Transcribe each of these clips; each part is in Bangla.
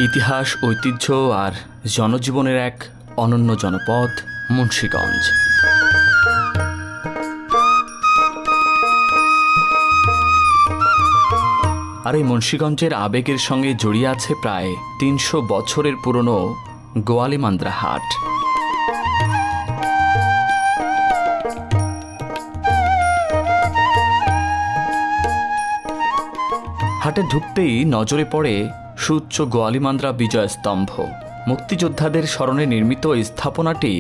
ইতিহাস, ঐতিহ্য আর জনজীবনের এক অনন্য জনপদ মুন্সিগঞ্জ। আর এই মুন্সিগঞ্জের আবেগের সঙ্গে জড়িয়ে আছে প্রায় ৩০০ বছরের পুরনো গোয়ালিমান্দ্রা হাট। হাটে ঢুকতেই নজরে পড়ে সুউচ্চ গোয়ালিমান্দ্রা বিজয় স্তম্ভ। মুক্তিযোদ্ধাদের স্মরণে নির্মিত এই স্থাপনাটি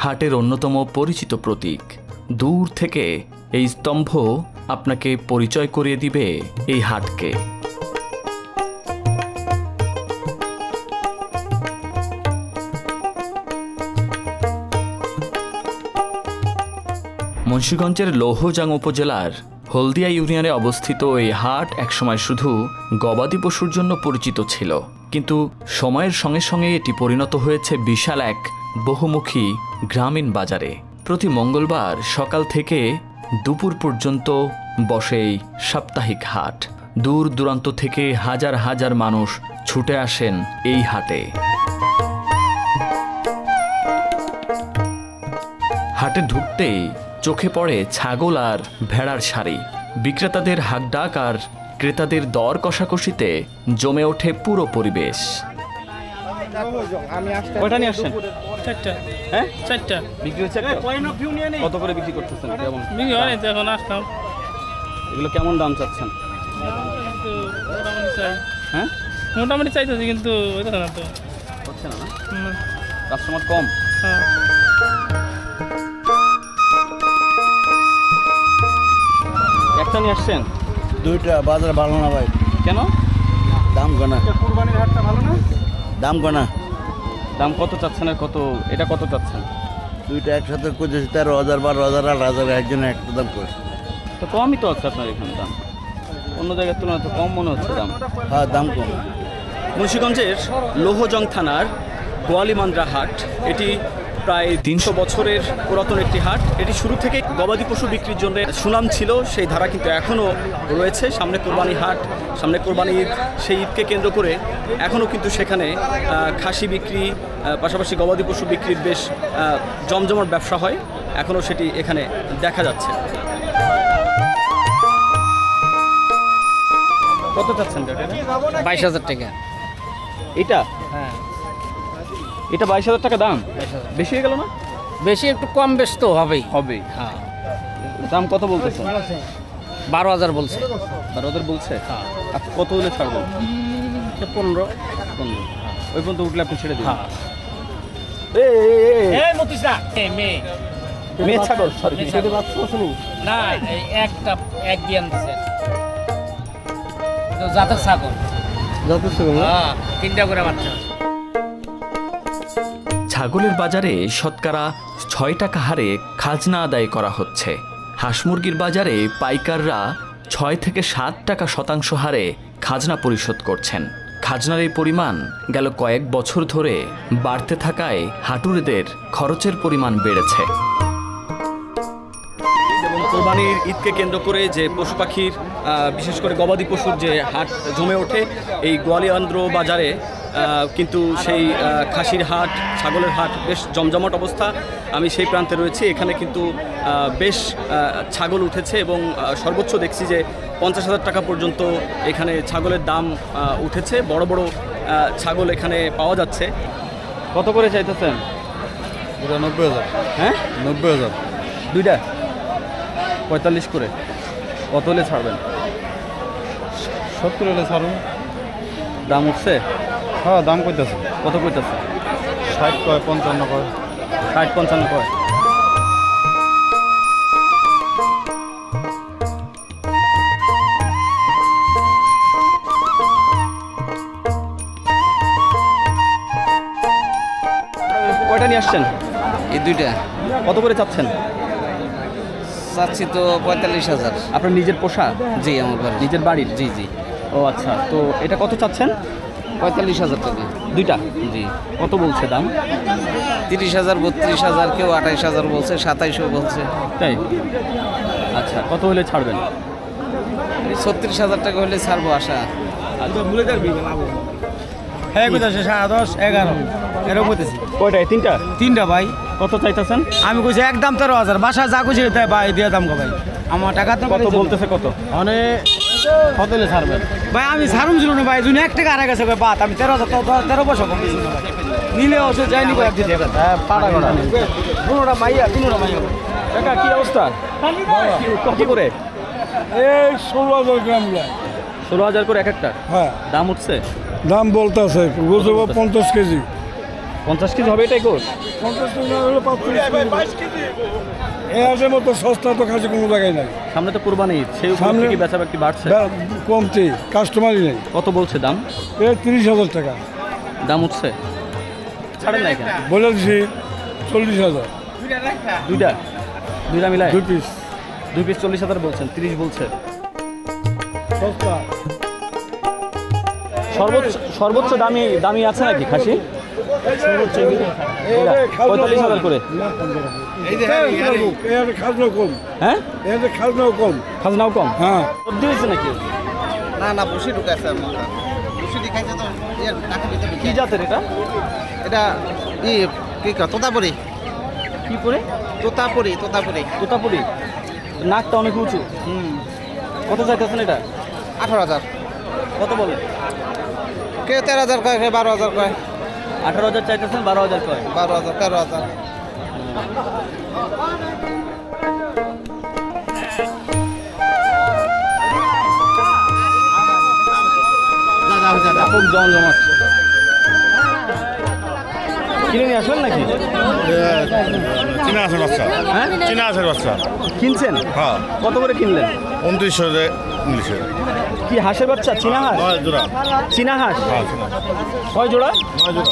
হাটের অন্যতম পরিচিত প্রতীক। দূর থেকে এই স্তম্ভ আপনাকে পরিচয় করিয়ে দিবে এই হাটকে। মুন্সিগঞ্জের লৌহজাং উপজেলার হলদিয়া ইউনিয়নে অবস্থিত এই হাট একসময় শুধু গবাদি পশুর জন্য পরিচিত ছিল, কিন্তু সময়ের সঙ্গে সঙ্গে এটি পরিণত হয়েছে বিশাল এক বহুমুখী গ্রামীণ বাজারে। প্রতি মঙ্গলবার সকাল থেকে দুপুর পর্যন্ত বসে এই সাপ্তাহিক হাট। দূর দূরান্ত থেকে হাজার হাজার মানুষ ছুটে আসেন এই হাটে। হাটে ঢুকতেই চোখে পড়ে ছাগল আর ভেড়ার সারি। বিক্রেতাদের হাকডাক আর ক্রেতাদের দর কষাকষিতে জমে ওঠে পুরো পরিবেশ। কয়টা নিয়ে আসছেন? চারটা। হ্যাঁ, চারটা বিক্রি হচ্ছে। কত করে বিক্রি করতেছেন? কেমন বিক্রি হয় তো এখন আসলাম। এগুলো কেমন দাম চাচ্ছেন? কিন্তু মোটামুটি চাই। হ্যাঁ, মোটামুটি চাইতেছি কিন্তু হইতেছে না তো। হচ্ছে না? হুম, কাস্টমার কম। হ্যাঁ। একটা নিয়ে আসছেন? দুইটা বাজার ভালো না ভাই। কেন? দাম গোনা। কুরবানির হাটটা ভালো না? দাম গোনা। দাম কত চাচ্ছেন আর কত এটা কত চাচ্ছেন? দুইটা একসাথে করতেছি 13,000, 12,000, 8,000 একজনে একটা দাম করে। তো কমই তো আছে আপনার এখানে দাম। অন্য জায়গার তুলনায় তো কম মনে হচ্ছে দাম। হ্যাঁ, দাম কম। মুন্সিগঞ্জের লৌহজং থানার গোয়ালিমান্দ্রা হাট, এটি প্রায় ৩০০ বছরের পুরাতন একটি হাট। এটি শুরু থেকে গবাদি পশু বিক্রির জন্য সুনাম ছিল, সেই ধারা কিন্তু এখনও রয়েছে। সামনে কোরবানি হাট, সামনে কোরবানি ঈদ, সেই ঈদকে কেন্দ্র করে এখনও কিন্তু সেখানে খাসি বিক্রি, পাশাপাশি গবাদি পশু বিক্রির বেশ জমজমাট ব্যবসা হয়। এখনও সেটি এখানে দেখা যাচ্ছে। কত চাচ্ছেন? 22,000 টাকা। এটা হ্যাঁ, এটা 22,000 টাকা দাম। বেশি হয়ে গেল না? বেশি একটু কম বেশ তো হবেই। হবেই। হ্যাঁ, দাম কত বলতেছে? 12,000 বলছে। আর ওদের বলছে আপনি কত হলে ছাড়বেন? 15। ওই পর্যন্ত উঠলে আপনি ছেড়ে দিন। হ্যাঁ। মেয়ে ছাগল, সরি। না, এই একটা এক দিয়ে আনতেছে। তো জাতের ছাগল। হ্যাঁ, 3টা করে বাচ্চা। ছাগলের বাজারে শতকরা 6 টাকা হারে খাজনা আদায় করা হচ্ছে। হাঁস মুরগির বাজারে পাইকাররা 6 থেকে 7 টাকা শতাংশ হারে খাজনা পরিশোধ করছেন। খাজনার এই পরিমাণ গেল কয়েক বছর ধরে বাড়তে থাকায় হাটুরেদের খরচের পরিমাণ বেড়েছে। এবং কোরবানির ঈদকে কেন্দ্র করে যে পশু পাখির, বিশেষ করে গবাদি পশুর যে হাট জমে ওঠে এই গোয়ালিয়ান্দ্র বাজারে, কিন্তু সেই খাসির হাট, ছাগলের হাট বেশ জমজমাট অবস্থা। আমি সেই প্রান্তে রয়েছি। এখানে কিন্তু বেশ ছাগল উঠেছে এবং সর্বোচ্চ দেখছি যে 50,000 টাকা পর্যন্ত এখানে ছাগলের দাম উঠেছে। বড় বড় ছাগল এখানে পাওয়া যাচ্ছে। কত করে চাইতেছেন? 90,000। হ্যাঁ, 90,000। দুইটা 45 করে। কত হলে ছাড়বেন? 70 হলে ছাড়ুন। দাম উঠছে? হ্যাঁ, দাম কইতেছে। কত কইতেছে? 60 কয়, 55 কয়। 60-55 কয়। কয়টা নিয়ে আসছেন? এই দুইটা কত করে চাচ্ছেন? চাচ্ছি তো 45,000। আপনার নিজের পোষা? জি, আমার বাড়ি। নিজের বাড়ির? জি জি, ও আচ্ছা, তো এটা কত চাচ্ছেন? 45,000 টাকা। দুইটা? জি। কত বলছে দাম? 30,000, 32,000, কেউ 28,000 বলছে, 27,000 বলছে। তাই? আচ্ছা, কত হলে ছাড়বেন? 36,000 টাকা হলে ছাড়বো আশা। হ্যাঁ কইতাছে 10.5 11 এরকম কইতেছি কয়টা এই তিনটা? তিনটা ভাই কত চাইতেছেন? আমি কইছি একদম 13,000 বাসা যা কইছে তাই ভাই দিয়ে দাম গো ভাই আমার টাকা তো কত বলতেছে কত? অনেক হোটেলে ছাড়বেন ভাই আমি ছাড়ুম ছিল না ভাই দুই 1 টাকা আড়াই গেছে ভাই বাত আমি 13,000 তো 13 পয়সা কম দিছি না ভাই নিলে ওসে যাইনি ভাই একদিন হ্যাঁ পাড়া গড়া দুটোটা মাইয়া তিনটা মাইয়া কাকা কি অবস্থা? কত করে? এই 16,000 গ্রাম যায় 16,000 করে এক একটা? হ্যাঁ দাম উঠছে? দাম বলতেছে রোজ 50 কেজি 50 কেজি হবে এটাই গোস? 50 কেজি না হলে 35 কেজি এই হাটের মতো সস্তা তো খাসি কোনো জায়গায় নাই সামনে তো কুরবানি ঈদ, সেই উপলক্ষে সামনে- কি বেচা বিক্রি বাড়ছে? কমতে কাস্টমারই নেই কত বলছে দাম? এই 30,000 টাকা দাম উঠছে? ছাড়েন না এখানে বলে দিছি 40,000 দুইটা মিলায় 2 পিস 2 পিস 40,000 বলছেন, 30 বলছে। সস্তা সর্বোচ্চ দামি আছে নাকি খাসি? 45,000 করে। এই খাজনাও কম হ্যাঁ, এই খাজনাও কম খাজনাও কম। হ্যাঁ সর্দি হয়েছে নাকি? না না বসে ঢুকাইছে বসে দেখাইছে তো টাকা দিতে কি জাতের এটা? এটা কি তোতাপুরি কি করে? তোতাপুরি তোতাপুরি। নাকটা অনেক উঁচু। কত চাইতেছেন এটা? 18,000 কত বলে? কেউ 13,000 কয় কেউ 12,000 কয় 18,000 চাইতেছেন, 12,000 কয়। 12,000 13,000 খুব জমজমাট। কিনে নিয়ে আসলেন নাকি? চীনা আছে বাচ্চা হ্যাঁ, চীনা আছে বাচ্চা কিনছেন? হ্যাঁ কত করে কিনলেন? 2900 ইংলিশে কি হাঁসের বাচ্চা? চীনা হাঁস? 9 জোড়া চীনা হাঁস হ্যাঁ চীনা কয় জোড়া? 9 জোড়া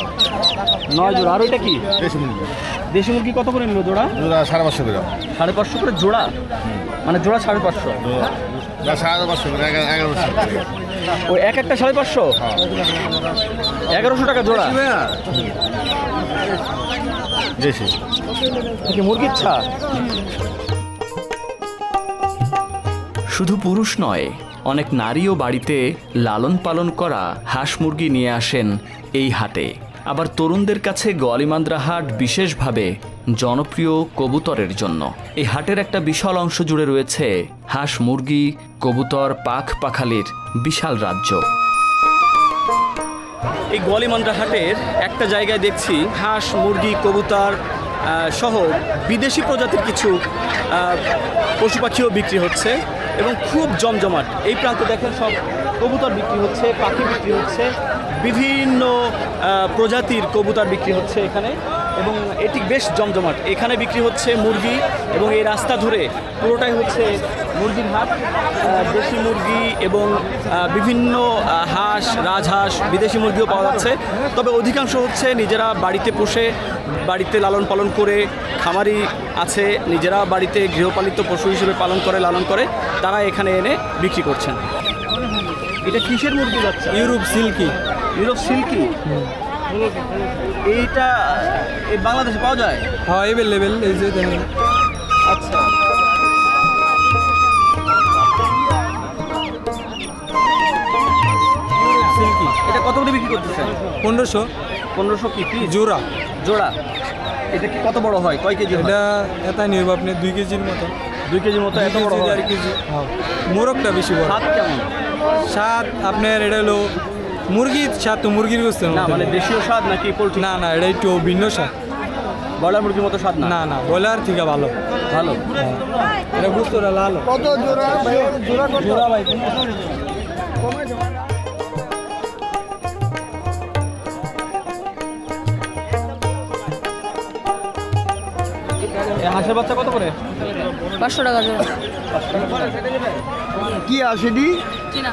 9 জোড়া। আর ওইটা কি? দেশি মুরগি দেশি মুরগি কত করে নিল জোড়া? জোড়া 550 করে 550 করে জোড়া? মানে জোড়া 550? জোড়া না 550 করে 1100 ওই এক একটা 550? 1100 টাকা জোড়া? দেশি কি মুরগির ছা? শুধু পুরুষ নয়, অনেক নারীও বাড়িতে লালন পালন করা হাঁস মুরগি নিয়ে আসেন এই হাটে। আবার তরুণদের কাছে গোয়ালিমান্দ্রা হাট বিশেষভাবে জনপ্রিয় কবুতরের জন্য। এই হাটের একটা বিশাল অংশ জুড়ে রয়েছে হাঁস মুরগি, কবুতর, পাখালির বিশাল রাজ্য। এই গোয়ালিমান্দ্রা হাটের একটা জায়গায় দেখছি হাঁস মুরগি কবুতর সহ বিদেশি প্রজাতির কিছু পশু পাখিও বিক্রি হচ্ছে এবং খুব জমজমাট। এই প্রান্তে দেখেন সব কবুতর বিক্রি হচ্ছে, পাখি বিক্রি হচ্ছে, বিভিন্ন প্রজাতির কবুতর বিক্রি হচ্ছে এখানে এবং এটি বেশ জমজমাট। এখানে বিক্রি হচ্ছে মুরগি এবং এই রাস্তা ধরে পুরোটাই হচ্ছে মুরগির হাট। দেশি মুরগি এবং বিভিন্ন হাঁস, রাজহাঁস, বিদেশি মুরগিও পাওয়া যাচ্ছে। তবে অধিকাংশ হচ্ছে নিজেরা বাড়িতে পুষে, বাড়িতে লালন পালন করে, খামারি আছে নিজেরা বাড়িতে গৃহপালিত পশু হিসেবে পালন করে, লালন করে, তারা এখানে এনে বিক্রি করছেন। এটা কিসের মুরগি বাচ্চা? Europe silky Europe silky. এইটা এই বাংলাদেশে পাওয়া যায়? হ্যাঁ এভেলেবেল এই যে দেখেন আচ্ছা, সিল্কি এটা কত করে বিক্রি করতেছেন? 1500 1500 কি পিস? জোড়া জোড়া। এটা কি কত বড় হয়? কয় কেজি? এটা এটাই নিব আপনি 2 কেজির মতো 2 কেজির মতো। এত বড় হয়? 4 কেজি হ্যাঁ মোরগটা বেশি বড় স্বাদ কেমন? স্বাদ আপনার এটা হলো মুরগির স্বাদ তো মুরগির গোস্তের না মতো মানে দেশীয় স্বাদ নাকি পোলট্রি? না না এটা একটু ভিন্ন স্বাদ ব্রয়লার মুরগির মতো স্বাদ না? না না ব্রয়লার থেকে ভালো ভালো। এটা গোস্তটা লাল কত জোড়া জোড়া ভাই এই হাঁসের বাচ্চা কত করে? 500 টাকা জোড়া। কি আসেনি চীনা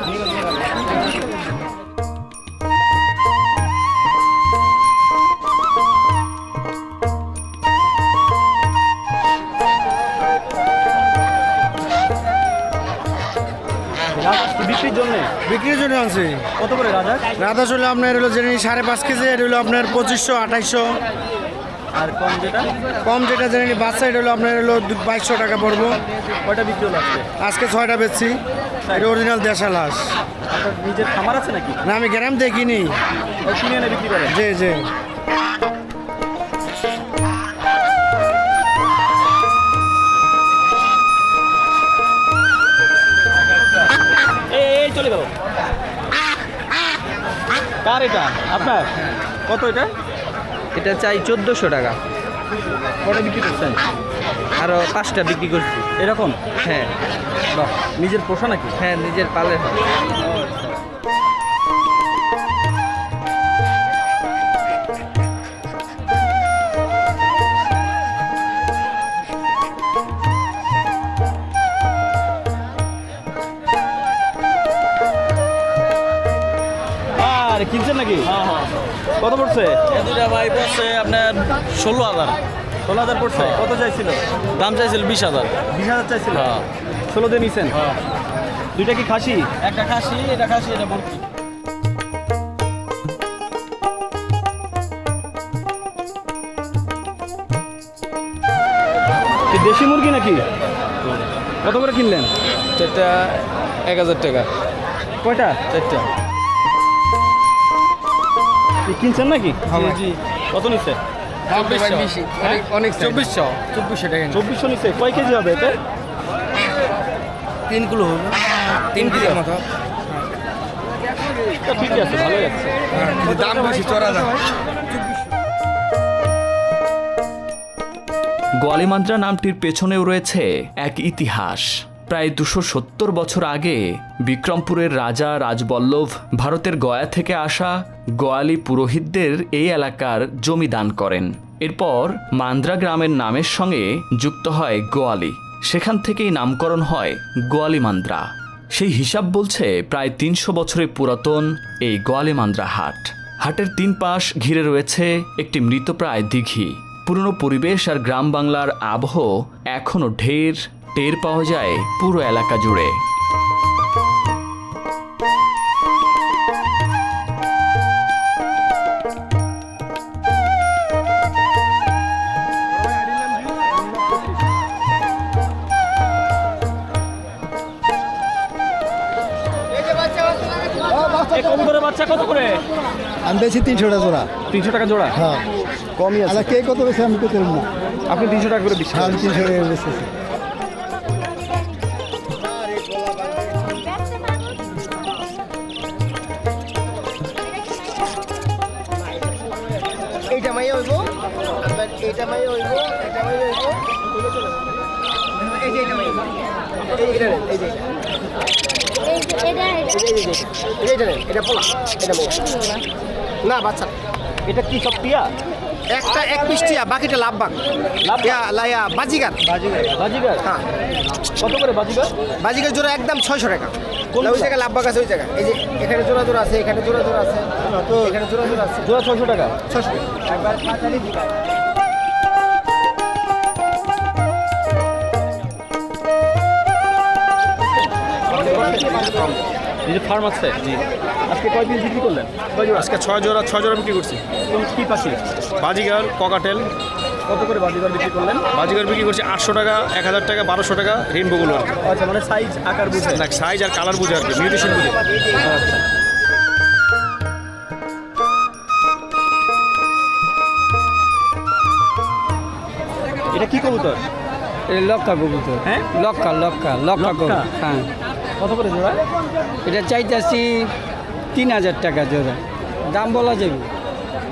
বিক্রির জন্য? বিক্রির জন্য আছে কত করে রাজা? রাধা চলে আপনার হলো জেনে 5.5 কেজি এটা হলো আপনার 2500 2800 আর কম যেটা কম যেটা জানি বাচ্চা এটা হলো আপনার হলো 2200 টাকা পড়বো। কয়টা বিক্রি হলো আজকে? আজকে 6টা বেচছি। এটা অরিজিনাল দেশাল হাঁস। আপনার নিজের খামার আছে নাকি? না, আমি গ্রাম থেকে কিনি। কিনে এনে বিক্রি করেন? জি জি। এই চলে গেল। কার এটা? আপনার? কত এটা? এটা চাই 1400 টাকা। কয়টা বিক্রি করছেন? আরও 5টা বিক্রি করছি। এরকম? হ্যাঁ বাহ, নিজের পোষা নাকি? হ্যাঁ, নিজের পালে হয়। আর কিনছেন নাকি? কত পড়ছে? দুটা ভাই পড়ছে আপনার 16,000। 16,000 পড়ছে। কত চাইছিল? দাম চাইছিল 20,000। 20,000 চাইছিল। হ্যাঁ। 16 দিয়ে নিছেন? দুইটা কি খাসি? একটা খাসি, এটা বরকি। কি দেশি মুরগি নাকি? কত করে কিনলেন? চারটা 1,000 টাকা। কয়টা? চারটা। কি কিনছেন নাকি? জি। কত নিচ্ছে? 2400। অনেক 2400 টাকা। 2400 নিচ্ছে। কয় কেজি হবে এতে? 3 কিলো হবে। 3 কিলোর মতো। তো ঠিক আছে, ভালোই আছে। দাম বেশি, চড়া দাম। গোয়ালিমান্দ্রা নামটির পেছনেও রয়েছে এক ইতিহাস। প্রায় 270 বছর আগে বিক্রমপুরের রাজা রাজবল্লভ ভারতের গয়া থেকে আসা গোয়ালি পুরোহিতদের এই এলাকার জমি দান করেন। এরপর মান্দ্রা গ্রামের নামের সঙ্গে যুক্ত হয় গোয়ালি। সেখান থেকেই নামকরণ হয় গোয়ালিমান্দ্রা। সেই হিসাব বলছে প্রায় 300 বছরের পুরাতন এই গোয়ালিমান্দ্রা হাট। হাটের 3 পাশ ঘিরে রয়েছে একটি মৃতপ্রায় দিঘি। পুরনো পরিবেশ আর গ্রাম বাংলার আবহ এখনও টের পাওয়া যায় পুরো এলাকা জুড়ে। এই কবুতরের বাচ্চা কত করে? আমি বেশি 300 টাকা জোড়া। 300 টাকা জোড়া? হ্যাঁ, কমই আছে। কে কত বেশি আমি তো করব না। আপনি 300 টাকা করে বিক্রি করেন। 300 টাকা বেশি। এইটা মাইয়া হইব, আপনার এইটা মাইয়া হইব, এটা মাইয়া হইব। এই যে এটা মাইয়া। এই যে এটা পোলা, এটা মাইয়া। না বাচ্চা। এটা কি সব টিয়া? একটা 1 পিস টিয়া, বাকিটা লাভবান। লাইয়া বাজিগার। বাজিগার? হ্যাঁ। কত করে বাজিগার? বাজিগার জোড়া একদম 600 টাকা। কোন ওই জায়গায় লাভবাগ আছে, ওই জায়গায়। এই যে এখানে জোড়া জোড়া আছে, এখানে জোড়া জোড়া আছে, এখানে জোড়া জোড়া আছে। জোড়া 600 টাকা? 600 একবার পাঁচালি দিবা। এই যে ফার্ম আছে? জি। আজকে কয় পিস বিক্রি করলেন? কয় জোড়া? আজকে 6 জোড়া বিক্রি করছি। কোন কি পাখি? বাজিগার, ককাটেল। কত করে বাজিগার বিক্রি করলেন? বাজিগার বিক্রি করছি 800 টাকা, 1000 টাকা, 1200 টাকা, রেইনবোগুলো আর কি। আচ্ছা, মানে সাইজ আকার বুঝে? না, সাইজ আর কালার বুঝে আর কি, মিউটেশন বুঝে। আচ্ছা। এটা কি কবুতর? লক্কা কবুতর। হ্যাঁ? লক্কা লক্কা? কবুতর। হ্যাঁ। কত করে জোড়া? এটা চাইতেছি 3000 টাকা জোড়া। দাম বলা যাবে?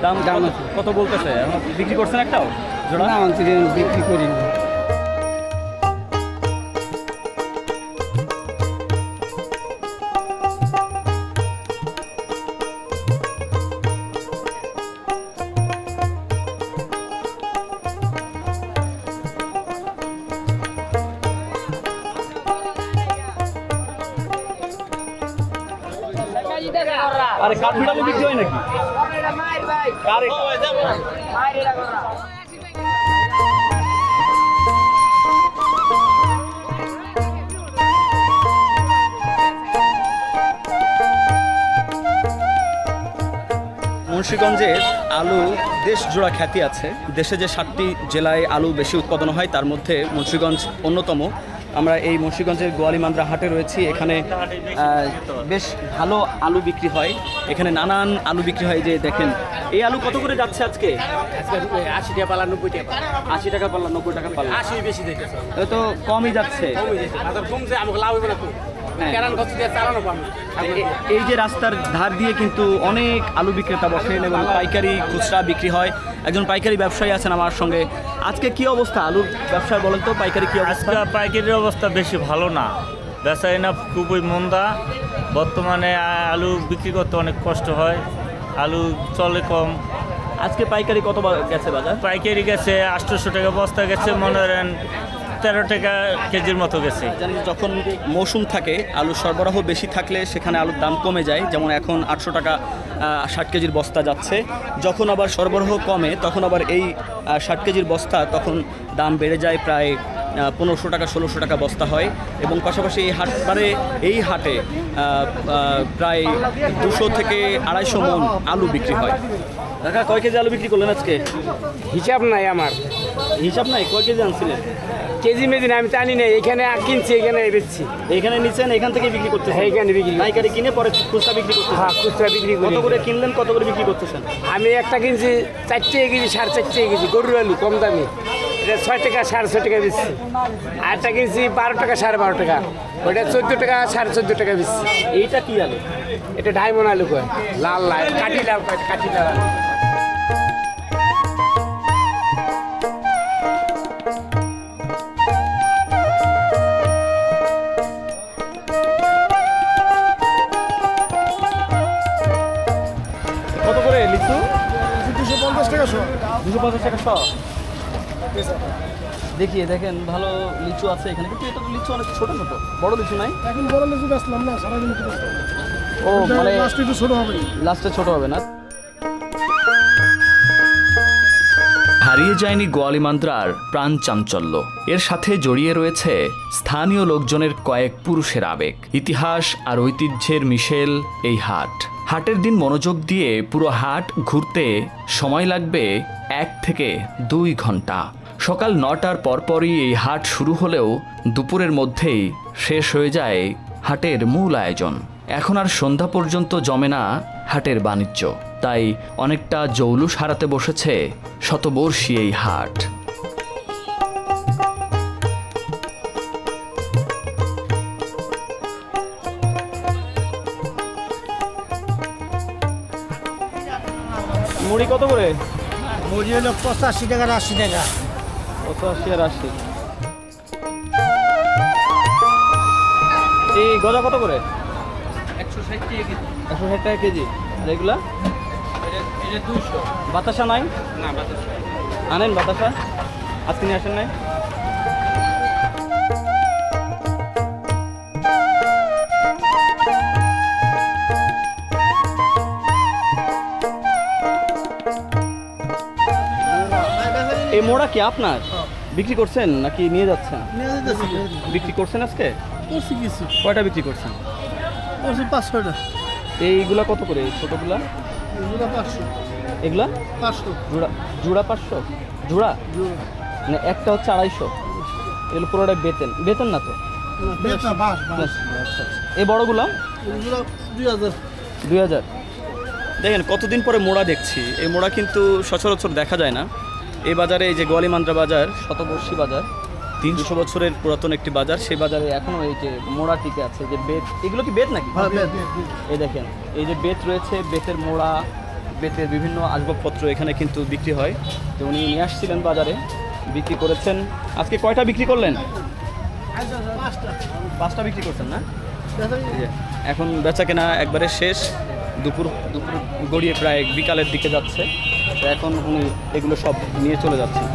দাম দাম কত- কত বলতেছে? এখন বিক্রি করছেন একটাও জোড়া? না, আমি বিক্রি করি না। আরে কাঠ বিড়ালে বিক্রি হয় নাকি? কার এটা? মুন্সিগঞ্জের আলু দেশ জোড়া খ্যাতি আছে। দেশে যে 7টি জেলায় আলু বেশি উৎপাদন হয় তার মধ্যে মুন্সিগঞ্জ অন্যতম। আমরা এই মুন্সিগঞ্জের গোয়ালিমান্দ্রা হাটে রয়েছি। এখানে বেশ ভালো আলু বিক্রি হয়, এখানে নানান আলু বিক্রি হয়। যে দেখেন এই আলু কত করে যাচ্ছে আজকে? 80 টাকা পাল্লা 90 টাকা 80 টাকা পাল্লা, 90 টাকা পাল্লা। 80 বেশি দেখতেছে তো কমই যাচ্ছে। বাজার কমছে, আমাকে লাভ হবে না তো। হ্যাঁ। কেরান খরচ দিয়ে চালানো পাবো। এই যে রাস্তার ধার দিয়ে কিন্তু অনেক আলু বিক্রেতা বসেন এবং পাইকারি খুচরা বিক্রি হয়। একজন পাইকারি ব্যবসায়ী আছেন আমার সঙ্গে। আজকে কি অবস্থা আলুর ব্যবসায় বলেন তো, পাইকারি কি অবস্থা? আজকে পাইকারির অবস্থা বেশি ভালো না, বেচাকেনা খুবই মন্দা। বর্তমানে আলু বিক্রি করতে অনেক কষ্ট হয়, আলু চলে কম। আজকে পাইকারি কত গেছে বাজার? পাইকারি গেছে 800 টাকা বস্তা গেছে, মনে করেন 13 টাকা কেজির মতো গেছে। জানি যে যখন মৌসুম থাকে আলু সরবরাহ বেশি থাকলে সেখানে আলুর দাম কমে যায়। যেমন এখন 800 টাকা 60 কেজির বস্তা যাচ্ছে। যখন আবার সরবরাহ কমে তখন আবার এই 60 কেজির বস্তা তখন দাম বেড়ে যায়, প্রায় 1500 টাকা 1600 টাকা বস্তা হয়। এবং পাশাপাশি এই হাটে প্রায় 200 থেকে 250 মণ আলু বিক্রি হয়। দেখা কয় কেজি আলু বিক্রি করলেন আজকে? হিসাব নাই আমার, হিসাব নাই, কয় কেজি আনছিলেন? কেজি মেজি না, আমি জানি না। এখানে কিনছি, এখানে বেচছি। এখানে নিচ্ছেন, এখান থেকে বিক্রি করতেছেন? হ্যাঁ, এখানে বিক্রি করি। পাইকারি কিনে পরে খুচরা বিক্রি করতেছেন? হ্যাঁ, খুচরা বিক্রি করি। কত করে কিনলেন, কত করে বিক্রি করতেছেন? আমি একটা কিনছি 4 টাকা কেজি, 4.5 টাকা কেজি গরুর আলু, কম দামি। এটা 6 টাকা 6.5 টাকা বেচছি। আর একটা কিনছি 12 টাকা 12.5 টাকা, ওইটা 14 টাকা 14.5 টাকা বেচছি। এইটা কি আলু? এটা ডায়মন্ড আলু কয়, লাল লাল কাঠি লাল কয়, কাঠি লাল আলু। কত করে লিচু? 250 টাকা শো। 250 টাকা শ। দেখিয়ে দেখেন ভালো লিচু আছে এখানে, কিন্তু এটা তো লিচু অনেক ছোট ছোট, বড় লিচু নাই। এখন বড় লেচু বেচলাম না, সারাদিন একটু বেচলাম। ও মানে লাস্টে একটু ছোট হবে। লাস্টে ছোট হবে না। হারিয়ে যায়নি গোয়ালিমান্দ্রার প্রাণ চাঞ্চল্য, এর সাথে জড়িয়ে রয়েছে স্থানীয় লোকজনের কয়েক পুরুষের আবেগ, ইতিহাস আর ঐতিহ্যের মিশেল এই হাট। হাটের দিন মনোযোগ দিয়ে পুরো হাট ঘুরতে সময় লাগবে 1 থেকে 2 ঘন্টা। সকাল 9টার পরপরই এই হাট শুরু হলেও দুপুরের মধ্যেই শেষ হয়ে যায় হাটের মূল আয়োজন। এখন আর সন্ধ্যা পর্যন্ত জমে না হাটের বাণিজ্য, তাই অনেকটা জৌলুস হারাতে বসেছে শতবর্ষী এই হাট। মুড়ি কত করে? মুড়ি হলো 85 টাকা 80 টাকা। 85 আর 80। এই গজা কত করে? 160 টাকা কেজি। 160 টাকা কেজি। আর এগুলা? এটা 200। বাতাসা নাই? না, বাতাস। আনেন বাতাসা, আজকে নিয়ে আসেন নাই? এই মোড়া কি আপনার? বিক্রি করছেন নাকি নিয়ে যাচ্ছেন? বিক্রি করছেন আজকে? করছি কিছু। কয়টা বিক্রি করছেন? করছি 500 এইগুলা কত করে এই ছোটগুলা? এগুলো 500। এগুলা 500। জোড়া 500? জোড়া মানে একটা হচ্ছে 250। এগুলো পুরোটা বেতন, বেতন না তো? বেচা বাস বাস। আচ্ছা। এই বড়গুলা? এগুলো 2000। 2000। দেখেন কতদিন পরে মোড়া দেখছি। এই মোড়া কিন্তু সচরাচর দেখা যায় না এই বাজারে। এই যে গোয়ালিমান্দ্রা বাজার শতবর্ষী বাজার, 300 বছরের পুরাতন একটি বাজার, সেই বাজারে এখনও এই যে মোড়া টিকে আছে। যে বেত, এগুলো কি বেত নাকি? এই দেখেন এই যে বেত রয়েছে, বেতের মোড়া, বেতের বিভিন্ন আসবাবপত্র এখানে কিন্তু বিক্রি হয়। তো উনি নিয়ে আসছিলেন বাজারে, বিক্রি করেছেন। আজকে কয়টা বিক্রি করলেন? 5টা বিক্রি করছেন না? এই যে, এখন বেচা কেনা একবারে শেষ। দুপুর গড়িয়ে প্রায় বিকালের দিকে যাচ্ছে। তো এখন উনি এগুলো সব নিয়ে চলে যাচ্ছেন।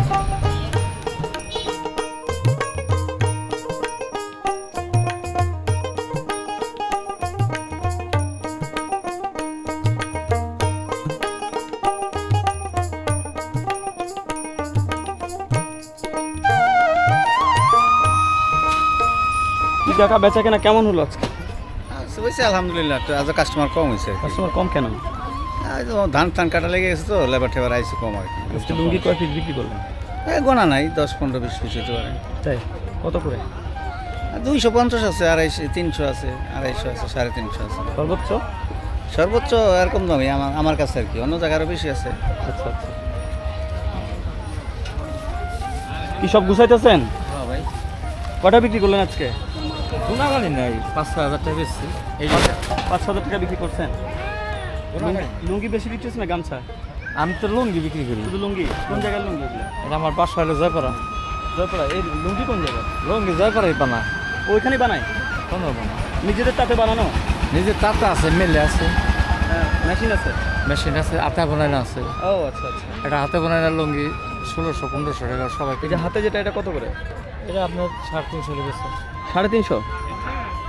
কাকা বেচা কেনা কেমন হলো আজকে? হয়েছে আলহামদুলিল্লাহ, আজ কাস্টমার কম হয়েছে। কাস্টমার কম কেন? ধান টান কাটা লেগে গেছে তো লেবার টেবার আইসে কম আর কি আজকে লুঙ্গি কয় পিস বিক্রি করলেন? গোনা নাই 10-15-20 পিস হতে পারে। তাই কত করে? 250 আছে, 250, 300 আছে, 250 আছে, 350 আছে। সর্বোচ্চ? সর্বোচ্চ এরকম দামই আমার কাছে আর কি, অন্য জায়গায় আরও বেশি আছে। আচ্ছা আচ্ছা। কি সব গুছাইতেছেন? হ্যাঁ ভাই, কটা বিক্রি করলেন আজকে? গুণাগানি নাই, 5-6 হাজার টাকা বেশি। এই 5-6 টাকা বিক্রি করছেন? লুঙ্গি বেশি বিক্রি হচ্ছে না গামছা? আমি তো লুঙ্গি বিক্রি করি। শুধু লুঙ্গি? কোন জায়গার লুঙ্গি এগুলো? এটা আমার বাসা হলো জয়পাড়া। জয়পুরা। এই লুঙ্গি কোন জায়গায়? লুঙ্গি জয়পাড়াই বানা, ওইখানে বানায়? কোনো বানা। নিজেদের তাতে বানানো? নিজের তাতা আছে, মেলে আছে, মেশিন আছে? মেশিন আছে, হাতে বানানো আছে। ও আচ্ছা আচ্ছা। এটা হাতে বানানো লুঙ্গি 1600-1500 টাকা সবাই। এই যে হাতে যেটা, এটা কত করে? এটা আপনার 350 বেশি। 350?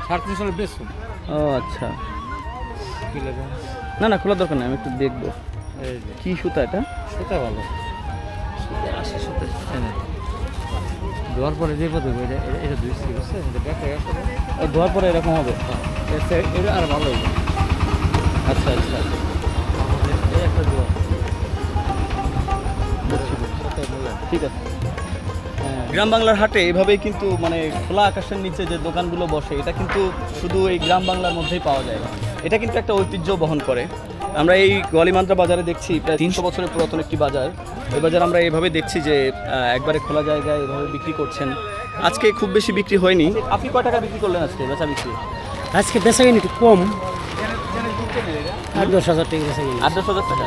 350 বেশি। ও আচ্ছা। কি লাগে? না না, খোলার দরকার নেই, আমি একটু দেখবো। এই যে কি সুতা এটা? সুতা ভালো, সুতা আসে, সুতা ধোয়ার পরে যে পথে এটা 200 বুঝছে, এটা ব্যাগটা আসলে ও, ধোয়ার পরে এরকম হবে? এটা আর ভালো হবে। আচ্ছা আচ্ছা। এই একটা ধোয়া ঠিক আছে। গ্রাম বাংলার হাটে এভাবেই কিন্তু মানে খোলা আকাশের নিচে যে দোকানগুলো বসে, এটা কিন্তু শুধু এই গ্রাম বাংলার মধ্যেই পাওয়া যায়। এটা কিন্তু একটা ঐতিহ্য বহন করে। আমরা এই গোয়ালিমান্দ্রা বাজারে দেখছি প্রায় 300 বছরের পুরাতন একটি বাজার। এই বাজার আমরা এভাবে দেখছি যে একবারে খোলা জায়গায় এভাবে বিক্রি করছেন। আজকে খুব বেশি বিক্রি হয়নি। আপনি কয় টাকা বিক্রি করলেন আজকে বেচা বিক্রি? আজকে বেচা কিনি একটু কম, 8-10 হাজার টাকা বেচা কিনি। 8-10 হাজার টাকা।